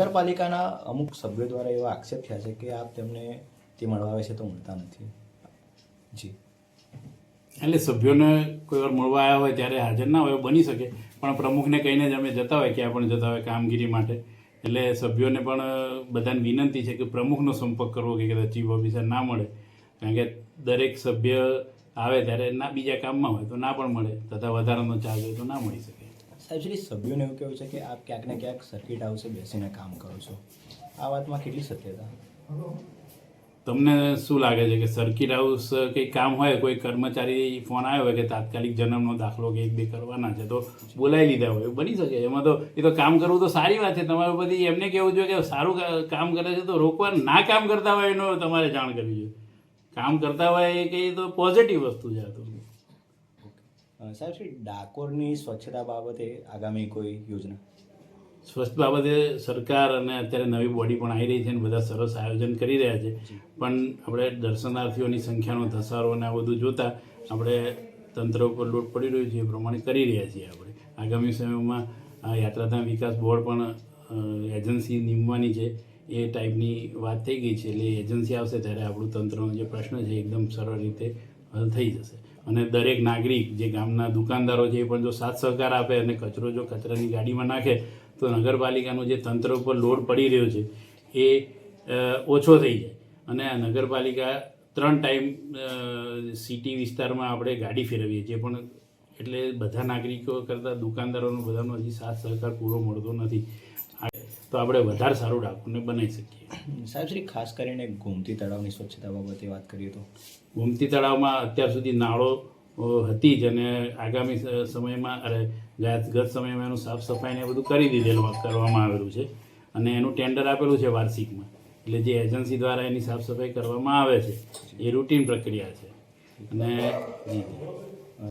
નગરપાલિકાના અમુક સભ્યો દ્વારા એવા આક્ષેપ થયા છે કે આપ તેમને તે મળવા આવે છે તો મળતા નથી. જી, એટલે સભ્યોને કોઈ વાર મળવા આવ્યા હોય ત્યારે હાજર ના હોય બની શકે, પણ પ્રમુખને કહીને જ અમે જતા હોય, ક્યાં પણ જતા હોય કામગીરી માટે. એટલે સભ્યોને પણ બધાને વિનંતી છે કે પ્રમુખનો સંપર્ક કરવો, કે કદાચ ચીફ ઓફિસર ના મળે, કારણ કે દરેક સભ્ય આવે ત્યારે ના બીજા કામમાં હોય તો ના પણ મળે, તથા વધારાનો ચાર્જ હોય તો ના મળી શકે. સાહેબ શ્રી સભ્યોને એવું કહેવું છે કે આપ ક્યાંક ને ક્યાંક સર્કિટ હાઉસે બેસીને કામ કરો છો, આ વાતમાં કેટલી સત્યતા? તમને શું લાગે છે કે સર્કિટ હાઉસ કંઈ કામ હોય, કોઈ કર્મચારી ફોન આવ્યો હોય કે તાત્કાલિક જન્મનો દાખલો કે 1-2 કરવાના છે તો બોલાવી લીધા હોય, બની શકે. એમાં તો એ તો કામ કરવું તો સારી વાત છે. તમારે બધી એમને કહેવું જોઈએ કે સારું કામ કરે છે તો રોકવા, ના કામ કરતા હોય એનો તમારે જાણ કરવી જોઈએ. કામ કરતા હોય એ કંઈ તો પોઝિટિવ વસ્તુ છે આ તો. સાહેબ શ્રી ડાકોરની સ્વચ્છતા બાબતે આગામી કોઈ યોજના? સ્વચ્છ બાબતે સરકાર અને અત્યારે નવી બોડી પણ આવી રહી છે અને બધા સરસ આયોજન કરી રહ્યા છે, પણ આપણે દર્શનાર્થીઓની સંખ્યાનો ધસારો અને આ બધું જોતાં આપણે તંત્ર ઉપર લોડ પડી રહ્યું છે એ પ્રમાણે કરી રહ્યા છીએ. આપણે આગામી સમયમાં યાત્રાધામ વિકાસ બોર્ડ પણ એજન્સી નીમવાની છે, એ ટાઈપની વાત થઈ ગઈ છે. એટલે એજન્સી આવશે ત્યારે આપણું તંત્રનો જે પ્રશ્ન છે એકદમ સરળ રીતે હલ થઈ જશે. અને દરેક નાગરિક જે ગામના દુકાનદારો છે એ પણ જો સાથ સહકાર આપે અને કચરો જો કચરાની ગાડીમાં નાખે તો નગરપાલિકાનું જે તંત્ર ઉપર લોડ પડી રહ્યો છે એ ઓછો થઈ જાય. અને આ નગરપાલિકા 3 ટાઈમ સિટી વિસ્તારમાં આપણે ગાડી ફેરવીએ છીએ, પણ એટલે બધા નાગરિકો કરતાં દુકાનદારોનો બધાનો હજી સાથ સહકાર પૂરો મળતો નથી. તો આપણે વધારે સારું ડાકોરને બનાવી શકીએ. સાહેબ શ્રી ખાસ કરીને ગોમતી તળાવની સ્વચ્છતા બાબતે વાત કરીએ તો ગોમતી તળાવમાં અત્યાર સુધી નાળો હતી જ, અને આગામી સમયમાં ગત સમયમાં એનું સાફ સફાઈને બધું કરવામાં આવેલું છે, અને એનું ટેન્ડર આપેલું છે વાર્ષિકમાં. એટલે જે એજન્સી દ્વારા એની સાફ સફાઈ કરવામાં આવે છે એ રૂટીન પ્રક્રિયા છે. અને જી